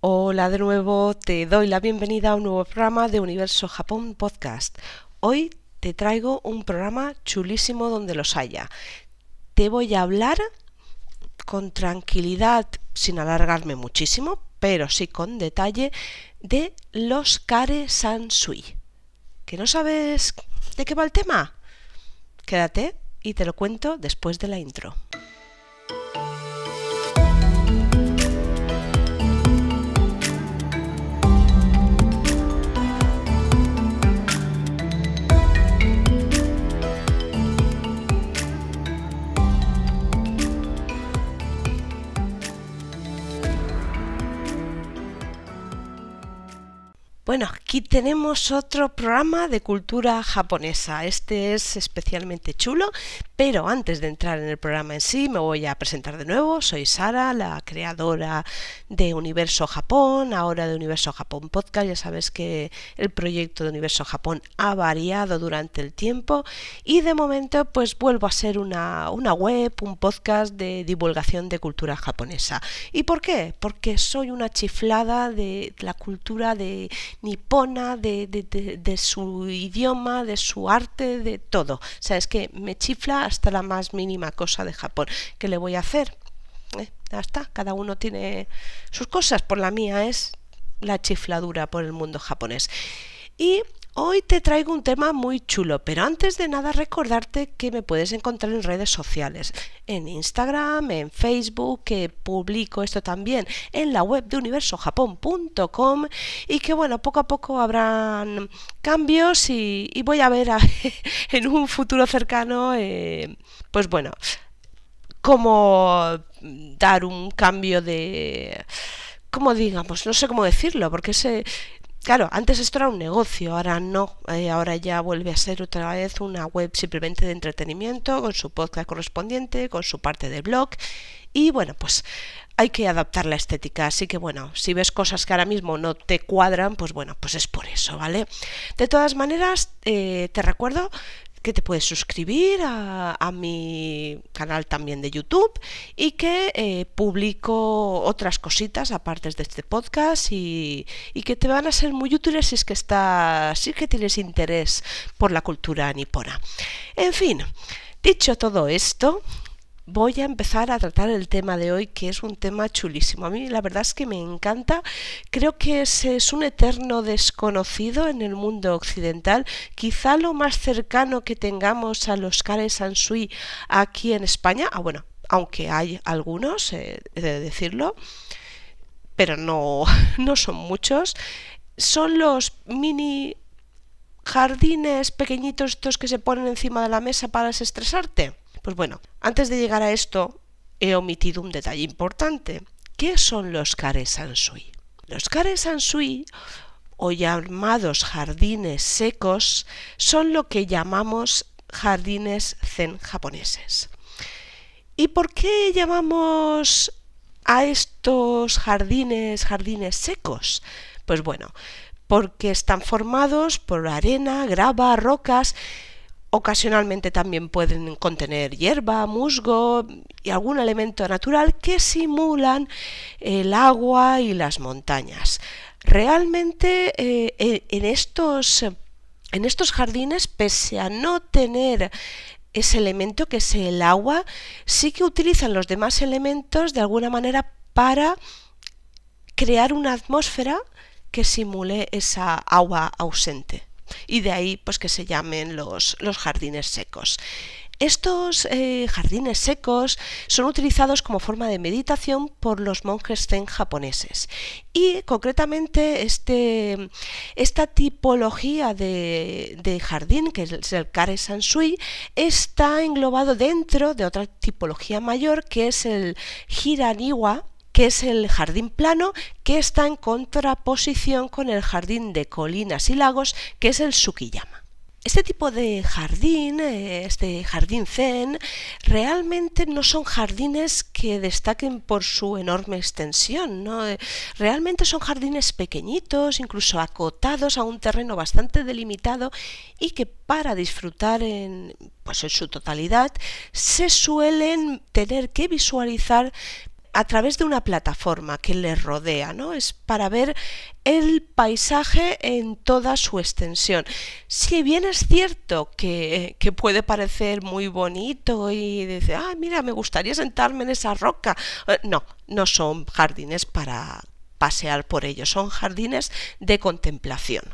Hola de nuevo, te doy la bienvenida a un nuevo programa de Universo Japón Podcast. Hoy te traigo un programa chulísimo donde los haya. Te voy a hablar con tranquilidad, sin alargarme muchísimo, pero sí con detalle, de los Kare Sansui. ¿Que no sabes de qué va el tema? Quédate y te lo cuento después de la intro. Bueno, aquí tenemos otro programa de cultura japonesa. Este es especialmente chulo, pero antes de entrar en el programa en sí, me voy a presentar de nuevo. Soy Sara, la creadora de Universo Japón, ahora de Universo Japón Podcast. Ya sabes que el proyecto de Universo Japón ha variado durante el tiempo y de momento pues vuelvo a ser una web, un podcast de divulgación de cultura japonesa. ¿Y por qué? Porque soy una chiflada de la cultura de nipona, de su idioma, de su arte, de todo. O sea, es que me chifla hasta la más mínima cosa de Japón. ¿Qué le voy a hacer? Ya está, cada uno tiene sus cosas. Por la mía es la chifladura por el mundo japonés. Y hoy te traigo un tema muy chulo, pero antes de nada recordarte que me puedes encontrar en redes sociales, en Instagram, en Facebook, que publico esto también en la web de universojapón.com y que bueno, poco a poco habrán cambios y voy a ver en un futuro cercano, pues bueno, cómo dar un cambio de, como digamos, no sé cómo decirlo, porque claro, antes esto era un negocio, ahora no, ahora ya vuelve a ser otra vez una web simplemente de entretenimiento, con su podcast correspondiente, con su parte de blog y bueno, pues hay que adaptar la estética, así que bueno, si ves cosas que ahora mismo no te cuadran, pues bueno, pues es por eso, ¿vale? De todas maneras, te recuerdo que te puedes suscribir a mi canal también de YouTube y que publico otras cositas aparte de este podcast y que te van a ser muy útiles si es que si es que tienes interés por la cultura nipona. En fin, dicho todo esto, voy a empezar a tratar el tema de hoy, que es un tema chulísimo. A mí la verdad es que me encanta. Creo que es un eterno desconocido en el mundo occidental. Quizá lo más cercano que tengamos a los Kare Sansui aquí en España, bueno, aunque hay algunos, he de decirlo, pero no, no son muchos, son los mini jardines pequeñitos estos que se ponen encima de la mesa para desestresarte. Pues bueno, antes de llegar a esto, he omitido un detalle importante. ¿Qué son los Kare Sansui? Los Kare Sansui, o llamados jardines secos, son lo que llamamos jardines zen japoneses. ¿Y por qué llamamos a estos jardines secos? Pues bueno, porque están formados por arena, grava, rocas. Ocasionalmente también pueden contener hierba, musgo y algún elemento natural que simulan el agua y las montañas. Realmente en estos jardines, pese a no tener ese elemento que es el agua, sí que utilizan los demás elementos de alguna manera para crear una atmósfera que simule esa agua ausente. Y de ahí pues que se llamen los jardines secos. Estos jardines secos son utilizados como forma de meditación por los monjes zen japoneses y concretamente esta tipología de jardín, que es el Kare Sansui, está englobado dentro de otra tipología mayor que es el Hiraniwa, que es el jardín plano, que está en contraposición con el jardín de colinas y lagos, que es el Tsukiyama. Este tipo de jardín, este jardín zen, realmente no son jardines que destaquen por su enorme extensión, ¿no? Realmente son jardines pequeñitos, incluso acotados a un terreno bastante delimitado y que para disfrutar pues en su totalidad se suelen tener que visualizar a través de una plataforma que les rodea, ¿no? Es para ver el paisaje en toda su extensión. Si bien es cierto que puede parecer muy bonito y dice, ah, mira, me gustaría sentarme en esa roca. No, no son jardines para pasear por ellos, son jardines de contemplación.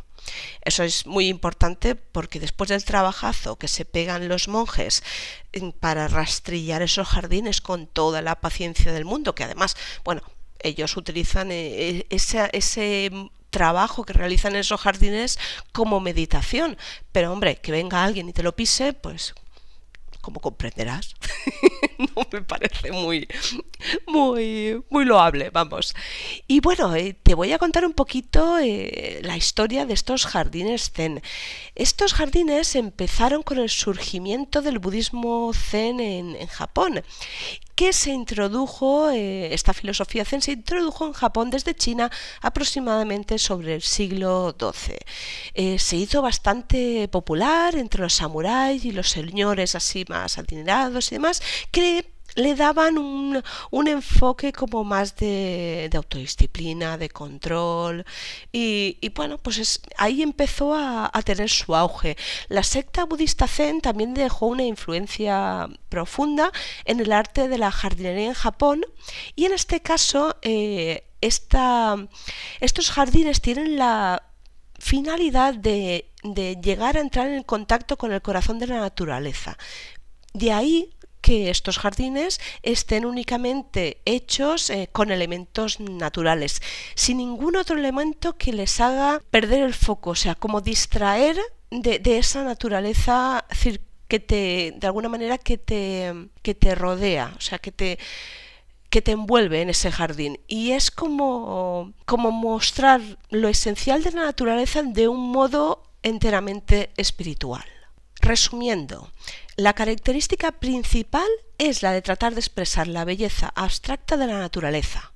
Eso es muy importante porque después del trabajazo que se pegan los monjes para rastrillar esos jardines con toda la paciencia del mundo, que además, bueno, ellos utilizan ese trabajo que realizan en esos jardines como meditación, pero hombre, que venga alguien y te lo pise, pues como comprenderás, no me parece muy loable, vamos. Y bueno, te voy a contar un poquito la historia de estos jardines zen. Estos jardines empezaron con el surgimiento del budismo zen en Japón, que se introdujo, esta filosofía zen se introdujo en Japón desde China aproximadamente sobre el siglo XII. Se hizo bastante popular entre los samuráis y los señores así más adinerados y demás, que le daban un enfoque como más de autodisciplina, de control y bueno, pues ahí empezó a tener su auge. La secta budista zen también dejó una influencia profunda en el arte de la jardinería en Japón y en este caso estos jardines tienen la finalidad de llegar a entrar en contacto con el corazón de la naturaleza. De ahí que estos jardines estén únicamente hechos con elementos naturales, sin ningún otro elemento que les haga perder el foco, o sea, como distraer de esa naturaleza de alguna manera que te rodea, o sea, que te envuelve en ese jardín. Y es como mostrar lo esencial de la naturaleza de un modo enteramente espiritual. Resumiendo, la característica principal es la de tratar de expresar la belleza abstracta de la naturaleza,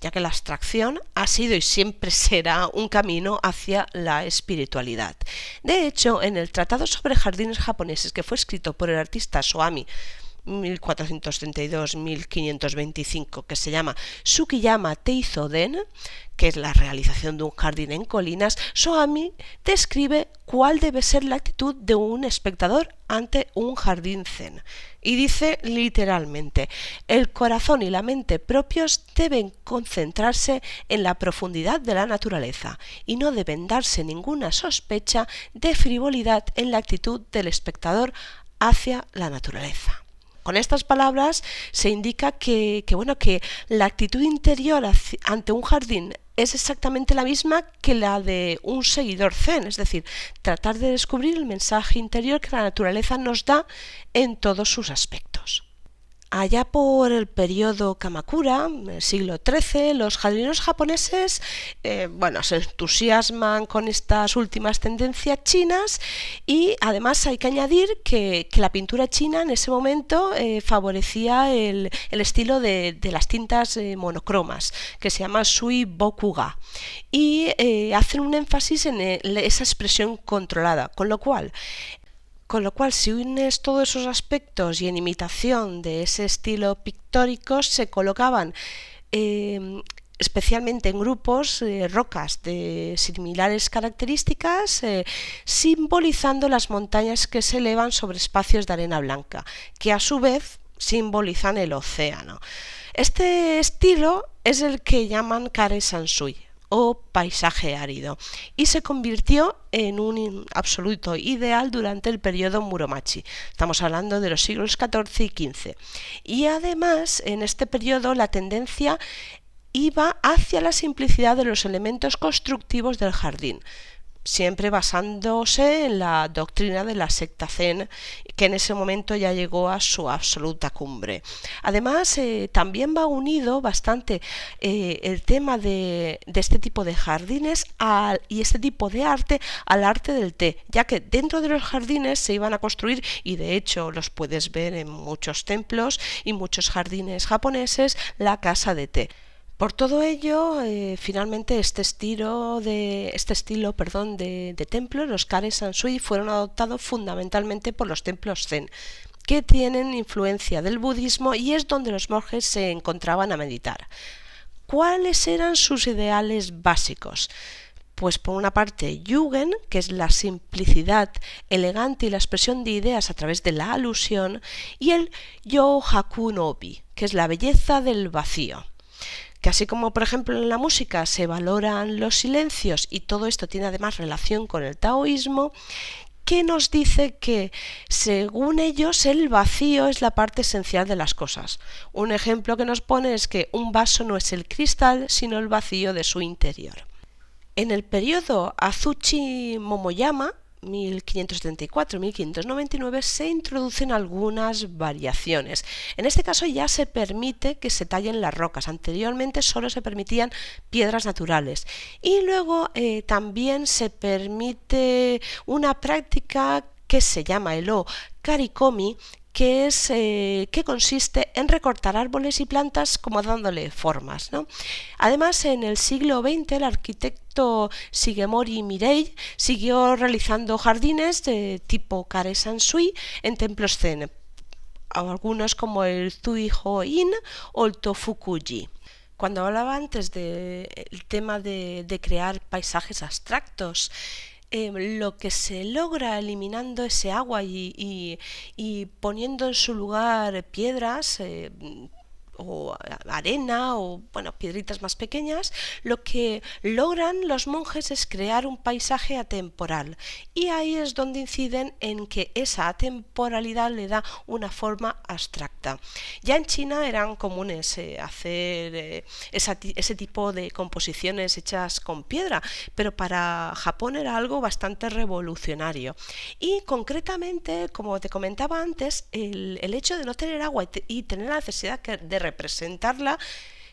ya que la abstracción ha sido y siempre será un camino hacia la espiritualidad. De hecho, en el Tratado sobre Jardines Japoneses, que fue escrito por el artista Soami 1432-1525, que se llama Tsukiyama Teizoden, que es la realización de un jardín en colinas, Soami describe cuál debe ser la actitud de un espectador ante un jardín zen. Y dice literalmente, el corazón y la mente propios deben concentrarse en la profundidad de la naturaleza y no deben darse ninguna sospecha de frivolidad en la actitud del espectador hacia la naturaleza. Con estas palabras se indica que la actitud interior ante un jardín es exactamente la misma que la de un seguidor zen, es decir, tratar de descubrir el mensaje interior que la naturaleza nos da en todos sus aspectos. Allá por el periodo Kamakura, el siglo XIII, los jardineros japoneses se entusiasman con estas últimas tendencias chinas y además hay que añadir que la pintura china en ese momento favorecía el estilo de las tintas monocromas, que se llama Sui Bokuga, y hacen un énfasis en esa expresión controlada, con lo cual, si unes todos esos aspectos y en imitación de ese estilo pictórico, se colocaban especialmente en grupos rocas de similares características, simbolizando las montañas que se elevan sobre espacios de arena blanca, que a su vez simbolizan el océano. Este estilo es el que llaman Kare Sansui, o paisaje árido, y se convirtió en un absoluto ideal durante el periodo Muromachi. Estamos hablando de los siglos XIV y XV. Y además, en este periodo la tendencia iba hacia la simplicidad de los elementos constructivos del jardín, siempre basándose en la doctrina de la secta zen, que en ese momento ya llegó a su absoluta cumbre. Además, también va unido bastante el tema de este tipo de jardines y este tipo de arte al arte del té, ya que dentro de los jardines se iban a construir, y de hecho los puedes ver en muchos templos y muchos jardines japoneses, la casa de té. Por todo ello, finalmente este estilo de templo, los Kare Sansui, fueron adoptados fundamentalmente por los templos zen, que tienen influencia del budismo y es donde los monjes se encontraban a meditar. ¿Cuáles eran sus ideales básicos? Pues por una parte Yugen, que es la simplicidad elegante y la expresión de ideas a través de la alusión, y el Yohaku no-bi, que es la belleza del vacío. Que así como por ejemplo en la música se valoran los silencios y todo esto tiene además relación con el taoísmo, que nos dice que, según ellos, el vacío es la parte esencial de las cosas. Un ejemplo que nos pone es que un vaso no es el cristal, sino el vacío de su interior. En el periodo Azuchi Momoyama, 1574-1599, se introducen algunas variaciones. En este caso ya se permite que se tallen las rocas. Anteriormente solo se permitían piedras naturales. Y luego también se permite una práctica que se llama el o-karikomi, que consiste en recortar árboles y plantas como dándole formas, ¿no? Además, en el siglo XX, el arquitecto Shigemori Mirei siguió realizando jardines de tipo Kare Sansui en templos zen, algunos como el Zuiho-in o el Tofuku-ji. Cuando hablaba antes del tema de crear paisajes abstractos, lo que se logra eliminando ese agua y poniendo en su lugar piedras o arena o piedritas más pequeñas, lo que logran los monjes es crear un paisaje atemporal, y ahí es donde inciden en que esa atemporalidad le da una forma abstracta. Ya en China eran comunes hacer ese tipo de composiciones hechas con piedra, pero para Japón era algo bastante revolucionario, y concretamente, como te comentaba antes, el hecho de no tener agua y tener la necesidad de representarla.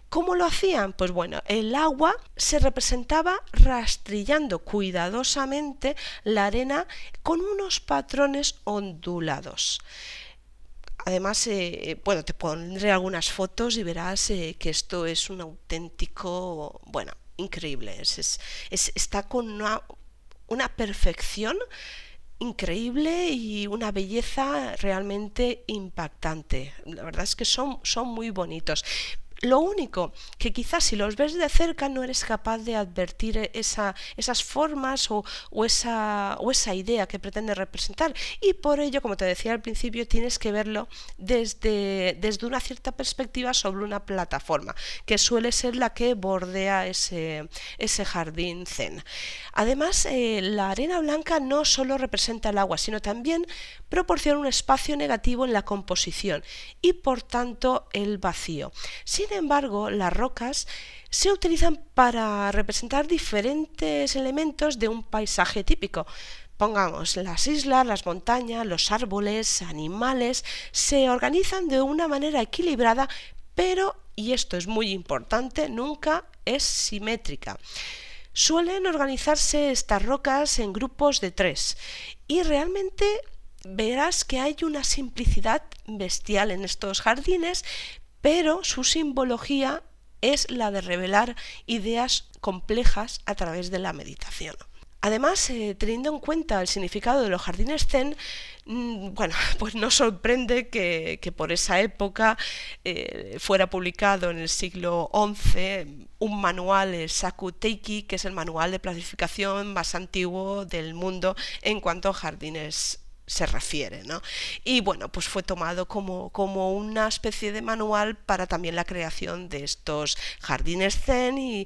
¿Cómo lo hacían? Pues bueno, el agua se representaba rastrillando cuidadosamente la arena con unos patrones ondulados. Además, te pondré algunas fotos y verás que esto es un auténtico, increíble. Está con una perfección increíble y una belleza realmente impactante. La verdad es que son muy bonitos. Lo único que quizás si los ves de cerca no eres capaz de advertir esas formas o esa idea que pretende representar, y por ello, como te decía al principio, tienes que verlo desde una cierta perspectiva sobre una plataforma, que suele ser la que bordea ese jardín zen. Además, la arena blanca no solo representa el agua, sino también proporciona un espacio negativo en la composición y por tanto el vacío. Sin embargo, las rocas se utilizan para representar diferentes elementos de un paisaje típico. Pongamos, las islas, las montañas, los árboles, animales, se organizan de una manera equilibrada, pero, y esto es muy importante, nunca es simétrica. Suelen organizarse estas rocas en grupos de 3 y realmente verás que hay una simplicidad bestial en estos jardines, pero su simbología es la de revelar ideas complejas a través de la meditación. Además, teniendo en cuenta el significado de los jardines zen, pues no sorprende que por esa época fuera publicado en el siglo XI un manual, el Saku Teiki, que es el manual de planificación más antiguo del mundo en cuanto a jardines se refiere, ¿no? Y pues fue tomado como una especie de manual para también la creación de estos jardines zen y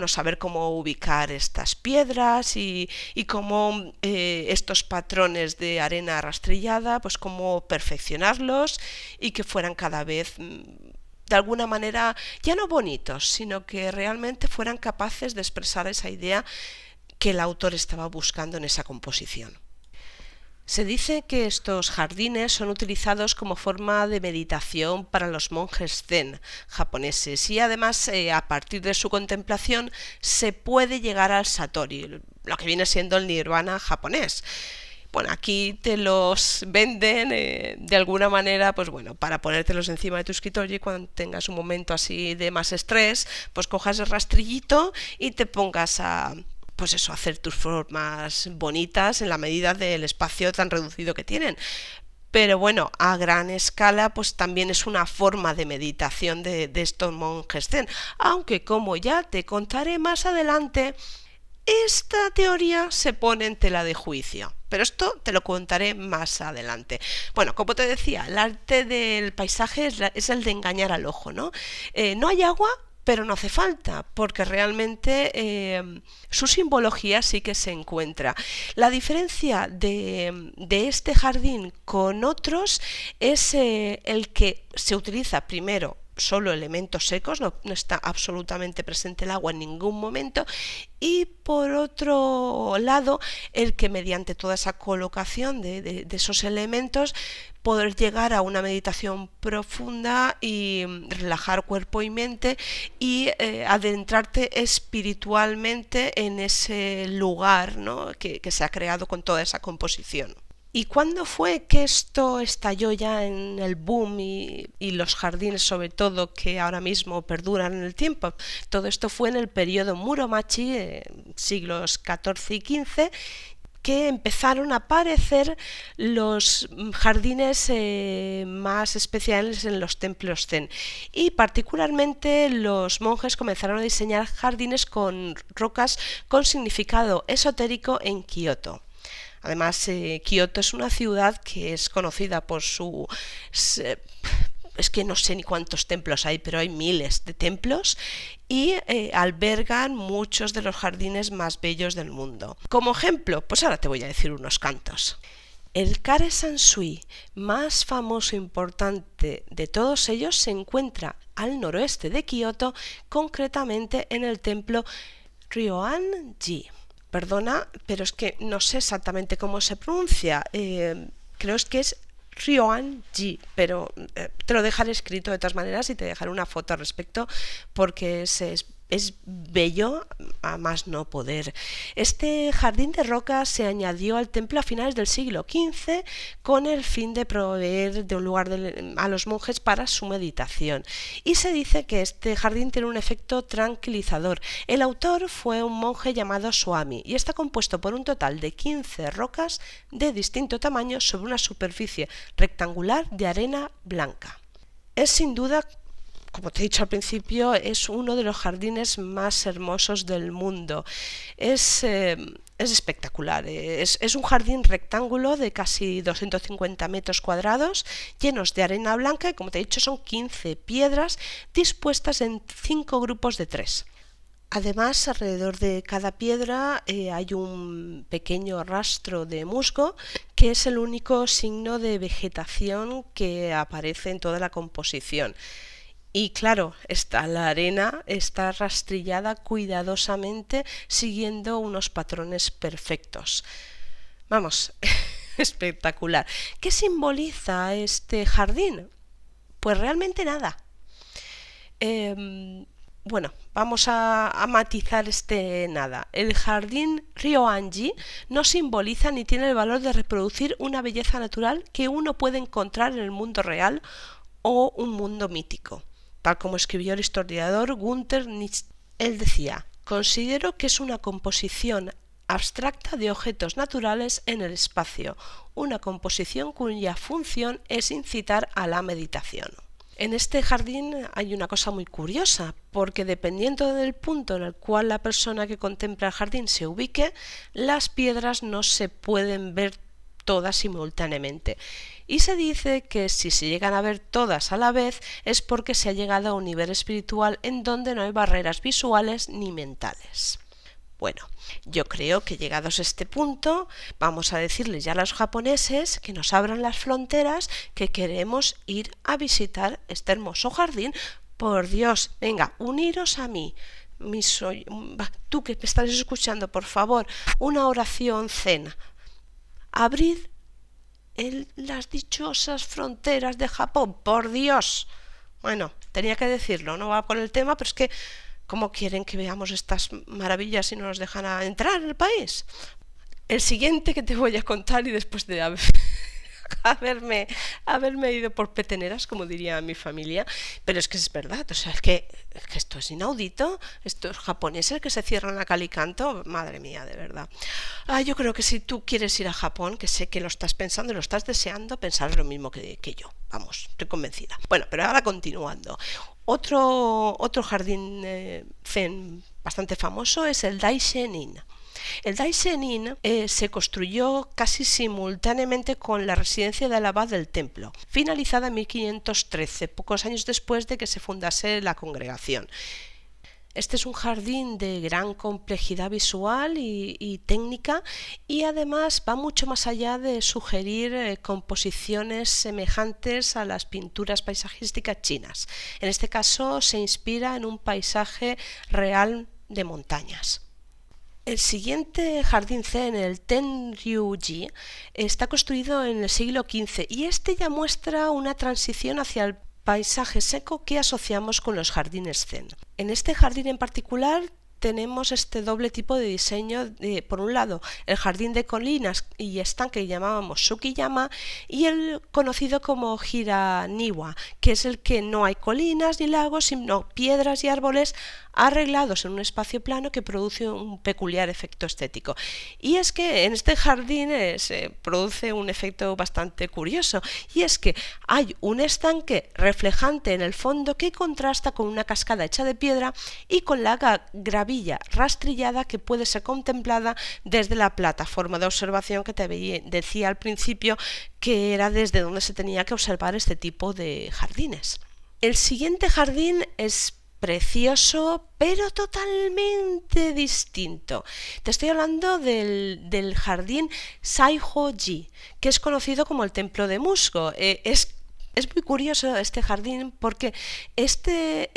saber cómo ubicar estas piedras y cómo estos patrones de arena rastrillada, pues cómo perfeccionarlos y que fueran cada vez de alguna manera ya no bonitos, sino que realmente fueran capaces de expresar esa idea que el autor estaba buscando en esa composición. Se dice que estos jardines son utilizados como forma de meditación para los monjes zen japoneses y además a partir de su contemplación se puede llegar al satori, lo que viene siendo el nirvana japonés. Aquí te los venden de alguna manera, para ponértelos encima de tu escritorio y cuando tengas un momento así de más estrés, pues cojas el rastrillito y te pongas a hacer tus formas bonitas en la medida del espacio tan reducido que tienen. pero bueno, a gran escala pues también es una forma de meditación de estos monjes zen, aunque como ya te contaré más adelante, esta teoría se pone en tela de juicio, pero esto te lo contaré más adelante. Bueno, como te decía, el arte del paisaje es el de engañar al ojo, ¿no? No hay agua, pero no hace falta, porque realmente su simbología sí que se encuentra. La diferencia de este jardín con otros es el que se utiliza primero solo elementos secos, no está absolutamente presente el agua en ningún momento, y por otro lado el que mediante toda esa colocación de esos elementos poder llegar a una meditación profunda y relajar cuerpo y mente y adentrarte espiritualmente en ese lugar, ¿no? que se ha creado con toda esa composición. ¿Y cuándo fue que esto estalló ya en el boom y los jardines sobre todo que ahora mismo perduran en el tiempo? Todo esto fue en el periodo Muromachi, siglos XIV y XV, que empezaron a aparecer los jardines más especiales en los templos zen, y particularmente los monjes comenzaron a diseñar jardines con rocas con significado esotérico en Kioto. Además, Kioto es una ciudad que es conocida por su... es que no sé ni cuántos templos hay, pero hay miles de templos y albergan muchos de los jardines más bellos del mundo. Como ejemplo, pues ahora te voy a decir unos cantos. El Kare Sansui más famoso e importante de todos ellos se encuentra al noroeste de Kioto, concretamente en el templo Ryoan-ji. Perdona, pero es que no sé exactamente cómo se pronuncia. Creo que es Ryoan-ji, pero te lo dejaré escrito de todas maneras y te dejaré una foto al respecto porque es bello a más no poder. Este jardín de rocas se añadió al templo a finales del siglo XV con el fin de proveer de un lugar a los monjes para su meditación. Y se dice que este jardín tiene un efecto tranquilizador. El autor fue un monje llamado Swami y está compuesto por un total de 15 rocas de distinto tamaño sobre una superficie rectangular de arena blanca. Es sin duda, como te he dicho al principio, es uno de los jardines más hermosos del mundo. Es espectacular. Es un jardín rectángulo de casi 250 metros cuadrados, llenos de arena blanca, y como te he dicho son 15 piedras dispuestas en 5 grupos de 3. Además, alrededor de cada piedra hay un pequeño rastro de musgo, que es el único signo de vegetación que aparece en toda la composición. Y claro, la arena está rastrillada cuidadosamente siguiendo unos patrones perfectos. Vamos, espectacular. ¿Qué simboliza este jardín? Pues realmente nada. Bueno, vamos a matizar este nada. El jardín Ryoan-ji no simboliza ni tiene el valor de reproducir una belleza natural que uno puede encontrar en el mundo real o un mundo mítico. Tal como escribió el historiador Günther Nietzsche. Él decía: considero que es una composición abstracta de objetos naturales en el espacio, una composición cuya función es incitar a la meditación. En este jardín hay una cosa muy curiosa, porque dependiendo del punto en el cual la persona que contempla el jardín se ubique, las piedras no se pueden ver todas simultáneamente. Y se dice que si se llegan a ver todas a la vez es porque se ha llegado a un nivel espiritual en donde no hay barreras visuales ni mentales. Bueno, yo creo que llegados a este punto vamos a decirles ya a los japoneses que nos abran las fronteras, que queremos ir a este hermoso jardín. Por Dios, venga, uniros a mí. Tú que me estás escuchando, por favor, una oración zen. Abrid las dichosas fronteras de Japón, por Dios. Bueno, tenía que decirlo, no va por el tema, pero es que ¿cómo quieren que veamos estas maravillas si no nos dejan entrar en el país? El siguiente que te voy a contar, y después de haberme, haberme ido por peteneras, como diría mi familia, pero es que es verdad, o sea, es que esto es inaudito, estos japoneses que se cierran a cal y canto, madre mía, de verdad. Yo creo que si tú quieres ir a Japón, que sé que lo estás pensando y lo estás deseando, pensar lo mismo que yo, vamos, estoy convencida. Bueno, pero ahora continuando. Otro jardín zen bastante famoso es el Daishin-in. El Daishin-in se construyó casi simultáneamente con la residencia del abad del templo, finalizada en 1513, pocos años después de que se fundase la congregación. Este es un jardín de gran complejidad visual y técnica, y además va mucho más allá de sugerir composiciones semejantes a las pinturas paisajísticas chinas. En este caso se inspira en un paisaje real de montañas. El siguiente jardín zen, el Tenryuji, está construido en el siglo XV y este ya muestra una transición hacia el paisaje seco que asociamos con los jardines zen. En este jardín en particular tenemos este doble tipo de diseño, por un lado el jardín de colinas y estanque que llamábamos Tsukiyama, y el conocido como Hiraniwa, que es el que no hay colinas ni lagos, sino piedras y árboles arreglados en un espacio plano que produce un peculiar efecto estético. Y es que en este jardín se produce un efecto bastante curioso, y es que hay un estanque reflejante en el fondo que contrasta con una cascada hecha de piedra y con la gravilla rastrillada que puede ser contemplada desde la plataforma de observación que te decía al principio, que era desde donde se tenía que observar este tipo de jardines. El siguiente jardín es precioso, pero totalmente distinto. Te estoy hablando del jardín Saihoji, que es conocido como el templo de musgo. Es muy curioso este jardín porque este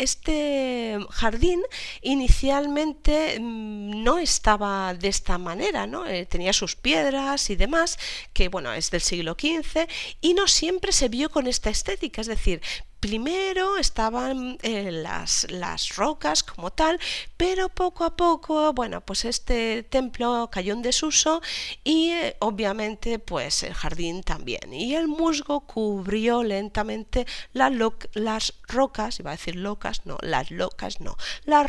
jardín inicialmente no estaba de esta manera, ¿no? Tenía sus piedras y demás, que bueno, es del siglo XV, y no siempre se vio con esta estética, es decir, primero estaban las rocas como tal, pero poco a poco, bueno, pues este templo cayó en desuso y obviamente pues el jardín también. Y el musgo cubrió lentamente las rocas, iba a decir locas, no, las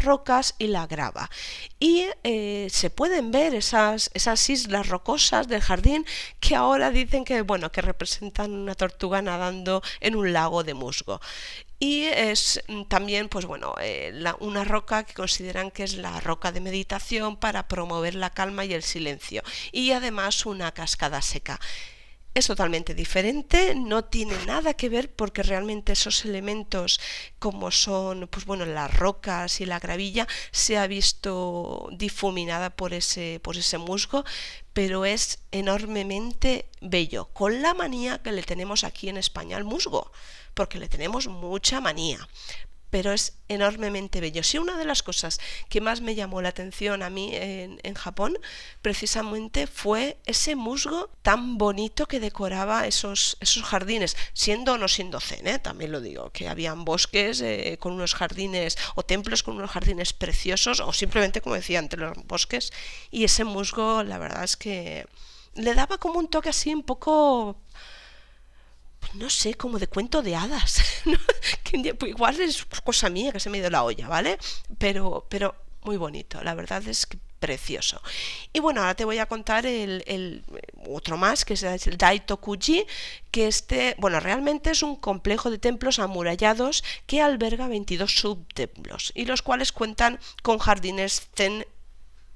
rocas y la grava. Y se pueden ver esas islas rocosas del jardín que ahora dicen que, bueno, que representan una tortuga nadando en un lago de musgo. Y es también, pues bueno, una roca que consideran que es la roca de meditación para promover la calma y el silencio, y además una cascada seca. Es totalmente diferente, no tiene nada que ver porque realmente esos elementos como son, pues bueno, las rocas y la gravilla se ha visto difuminada por ese musgo, pero es enormemente bello, con la manía que le tenemos aquí en España al musgo, porque le tenemos mucha manía. Pero es enormemente bello. Sí, una de las cosas que más me llamó la atención a mí en Japón precisamente fue ese musgo tan bonito que decoraba esos jardines, siendo o no siendo zen, también lo digo, que habían bosques con unos jardines o templos con unos jardines preciosos, o simplemente, como decía, entre los bosques, y ese musgo la verdad es que le daba como un toque así un poco, no sé, como de cuento de hadas. Que igual es cosa mía que se me ha ido la olla, ¿vale? Pero muy bonito, la verdad es que precioso. Y bueno, ahora te voy a contar el otro más, que es el Daitokuji, que bueno, realmente es un complejo de templos amurallados que alberga 22 subtemplos, y los cuales cuentan con jardines zen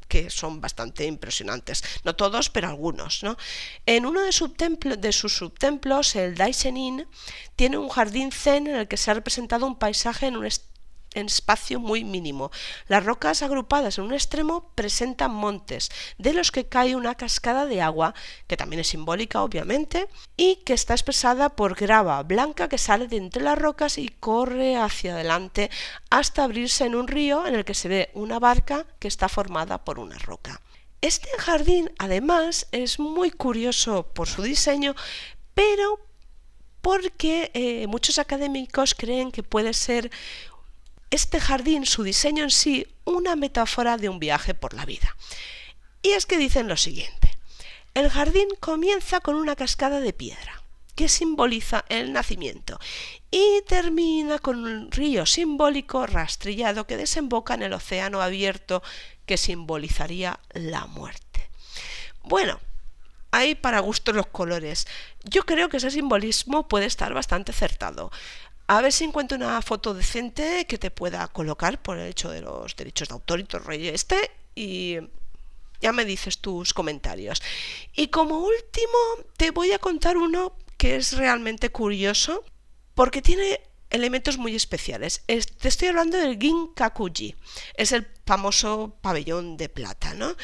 que son bastante impresionantes, no todos, pero algunos, ¿no? En uno de sus subtemplos, el Daishin-in, tiene un jardín zen en el que se ha representado un paisaje en espacio muy mínimo. Las rocas agrupadas en un extremo presentan montes, de los que cae una cascada de agua, que también es simbólica obviamente, y que está expresada por grava blanca que sale de entre las rocas y corre hacia adelante hasta abrirse en un río en el que se ve una barca que está formada por una roca. Este jardín además es muy curioso por su diseño, pero porque muchos académicos creen que puede ser este jardín, su diseño en sí, una metáfora de un viaje por la vida. Y es que dicen lo siguiente: el jardín comienza con una cascada de piedra. que simboliza el nacimiento, y termina con un río simbólico rastrillado que desemboca en el océano abierto, que simbolizaría la muerte. Bueno, hay para gustos los colores. Yo creo que ese simbolismo puede estar bastante acertado. A ver si encuentro una foto decente que te pueda colocar por el hecho de los derechos de autor y todo el rollo y ya me dices tus comentarios. Y como último te voy a contar uno que es realmente curioso porque tiene elementos muy especiales. Te estoy hablando del Ginkakuji. Es el famoso pabellón de plata, ¿no?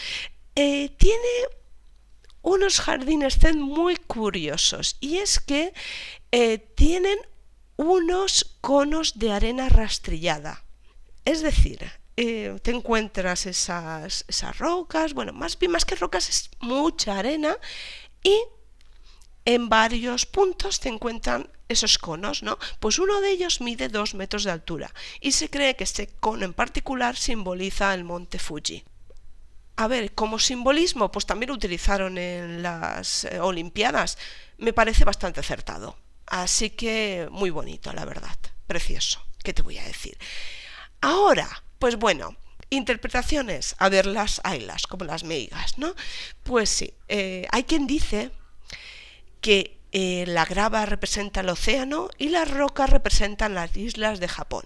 Tiene unos jardines zen muy curiosos, y es que tienen unos conos de arena rastrillada. Es decir, te encuentras esas rocas, bueno, más que rocas es mucha arena, y en varios puntos te encuentran esos conos, ¿no? Pues uno de ellos mide 2 metros de altura y se cree que este cono en particular simboliza el monte Fuji. A ver, como simbolismo, pues también lo utilizaron en las Olimpiadas. Me parece bastante acertado. Así que muy bonito, la verdad. Precioso. ¿Qué te voy a decir? Ahora, pues bueno, interpretaciones. A verlas, haylas, como las meigas, ¿no? Pues sí, hay quien dice que la grava representa el océano y las rocas representan las islas de Japón.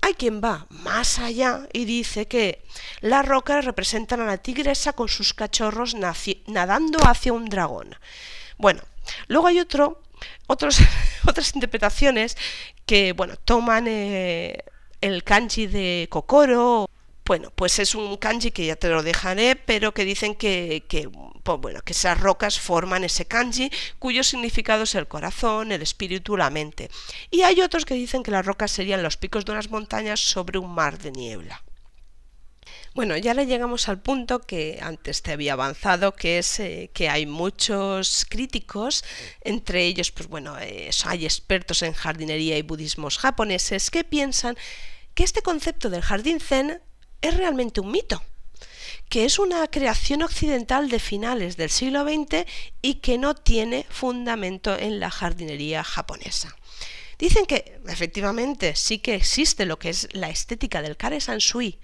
Hay quien va más allá y dice que las rocas representan a la tigresa con sus cachorros nadando hacia un dragón. Bueno, luego hay otras interpretaciones que, bueno, toman el kanji de Kokoro. Bueno, pues es un kanji que ya te lo dejaré, pero que dicen que esas rocas forman ese kanji, cuyo significado es el corazón, el espíritu, la mente. Y hay otros que dicen que las rocas serían los picos de unas montañas sobre un mar de niebla. Bueno, ya le llegamos al punto que antes te había avanzado, que es que hay muchos críticos, entre ellos, pues bueno, hay expertos en jardinería y budismos japoneses que piensan que este concepto del jardín zen es realmente un mito, que es una creación occidental de finales del siglo XX y que no tiene fundamento en la jardinería japonesa. Dicen que efectivamente sí que existe lo que es la estética del Kare Sansui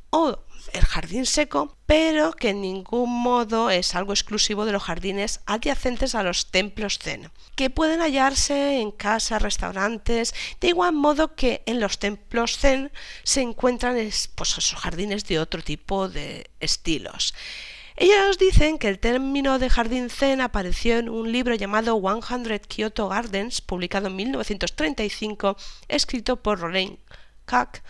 o el jardín seco, pero que en ningún modo es algo exclusivo de los jardines adyacentes a los templos zen, que pueden hallarse en casas, restaurantes, de igual modo que en los templos zen se encuentran pues, esos jardines de otro tipo de estilos. Ellos dicen que el término de jardín zen apareció en un libro llamado 100 Kyoto Gardens, publicado en 1935, escrito por Roland Kak,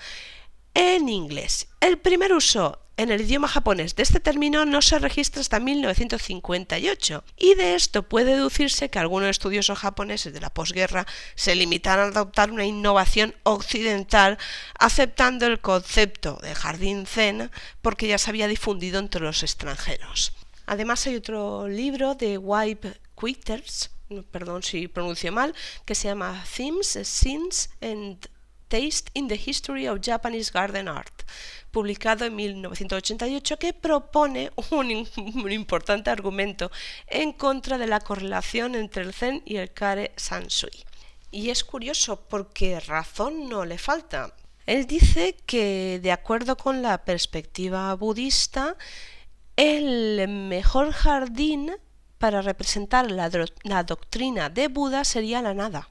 en inglés. El primer uso en el idioma japonés de este término no se registra hasta 1958, y de esto puede deducirse que algunos estudiosos japoneses de la posguerra se limitaron a adoptar una innovación occidental aceptando el concepto de jardín zen porque ya se había difundido entre los extranjeros. Además hay otro libro de Wipe Quitters, perdón si pronuncio mal, que se llama Themes, Scenes and Taste in the History of Japanese Garden Art, publicado en 1988, que propone un importante argumento en contra de la correlación entre el zen y el Kare Sansui. Y es curioso porque razón no le falta. Él dice que, de acuerdo con la perspectiva budista, el mejor jardín para representar la doctrina de Buda sería la nada.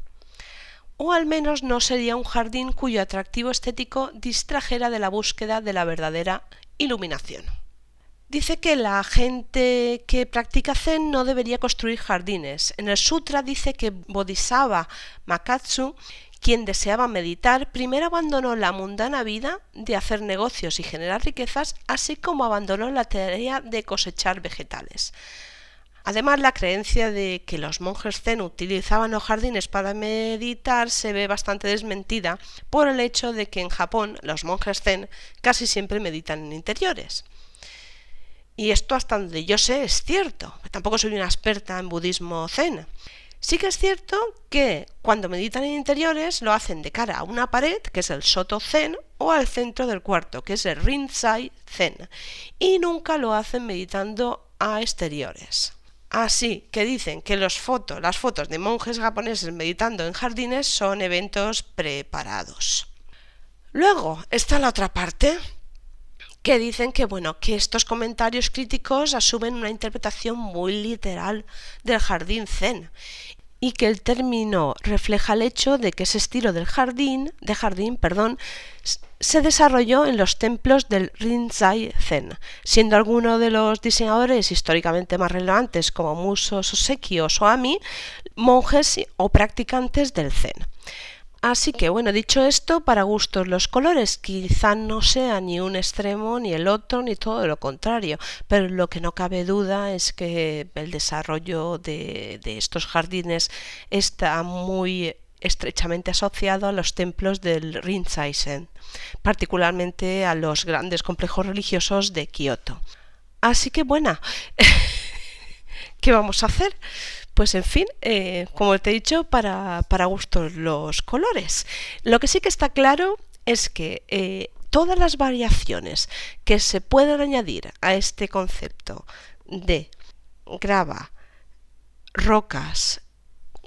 O al menos no sería un jardín cuyo atractivo estético distrajera de la búsqueda de la verdadera iluminación. Dice que la gente que practica zen no debería construir jardines. En el sutra dice que Bodhisattva Makatsu, quien deseaba meditar, primero abandonó la mundana vida de hacer negocios y generar riquezas, así como abandonó la tarea de cosechar vegetales. Además, la creencia de que los monjes zen utilizaban los jardines para meditar se ve bastante desmentida por el hecho de que en Japón los monjes zen casi siempre meditan en interiores. Y esto, hasta donde yo sé, es cierto. Tampoco soy una experta en budismo zen. Sí que es cierto que cuando meditan en interiores lo hacen de cara a una pared, que es el Soto Zen, o al centro del cuarto, que es el Rinzai Zen, y nunca lo hacen meditando a exteriores. Así que dicen que las fotos de monjes japoneses meditando en jardines son eventos preparados. Luego está la otra parte, que dicen que bueno, que estos comentarios críticos asumen una interpretación muy literal del jardín zen y que el término refleja el hecho de que ese estilo de jardín, se desarrolló en los templos del Rinzai Zen, siendo alguno de los diseñadores históricamente más relevantes como Muso Soseki o Soami monjes o practicantes del Zen. Así que bueno, dicho esto, para gustos los colores, quizá no sea ni un extremo ni el otro, ni todo lo contrario, pero lo que no cabe duda es que el desarrollo de estos jardines está muy estrechamente asociado a los templos del Rinzai Zen, particularmente a los grandes complejos religiosos de Kioto. Así que bueno, ¿qué vamos a hacer? Pues en fin, como te he dicho, para gustos los colores. Lo que sí que está claro es que todas las variaciones que se puedan añadir a este concepto de grava, rocas,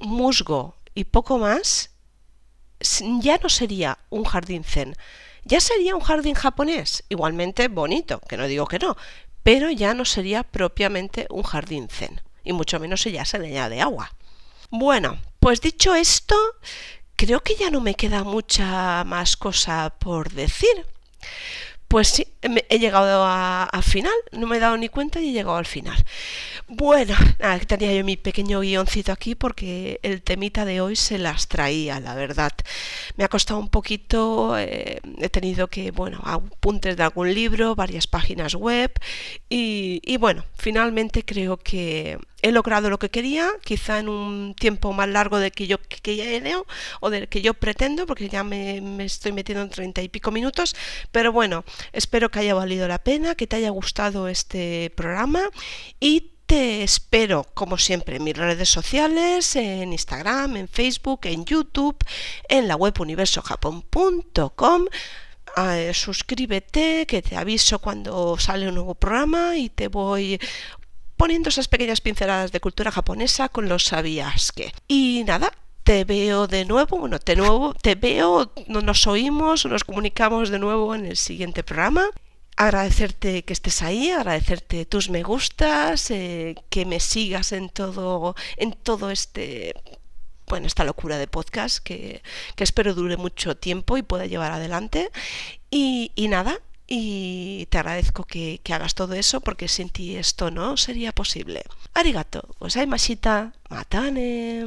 musgo y poco más, ya no sería un jardín zen, ya sería un jardín japonés, igualmente bonito, que no digo que no, pero ya no sería propiamente un jardín zen, y mucho menos si ya se le añade agua. Bueno, pues dicho esto, creo que ya no me queda mucha más cosa por decir. Pues sí, he llegado al final, no me he dado ni cuenta y he llegado al final. Bueno, nada, tenía yo mi pequeño guioncito aquí porque el temita de hoy se las traía, la verdad. Me ha costado un poquito, he tenido que, bueno, apuntes de algún libro, varias páginas web y bueno, finalmente creo que he logrado lo que quería, quizá en un tiempo más largo del que yo quería o del que yo pretendo, porque ya me estoy metiendo en 30 y pico minutos, pero bueno, espero que haya valido la pena, que te haya gustado este programa y te espero, como siempre, en mis redes sociales, en Instagram, en Facebook, en YouTube, en la web universojapón.com. Suscríbete, que te aviso cuando sale un nuevo programa y te voy poniendo esas pequeñas pinceladas de cultura japonesa con los sabías que. Y nada, te veo de nuevo, te veo, nos oímos, nos comunicamos de nuevo en el siguiente programa. Agradecerte que estés ahí, agradecerte tus me gustas, que me sigas en todo este, bueno, esta locura de podcast que espero dure mucho tiempo y pueda llevar adelante. Y nada, y te agradezco que hagas todo eso porque sin ti esto no sería posible. Arigato, gozaimashita, matane.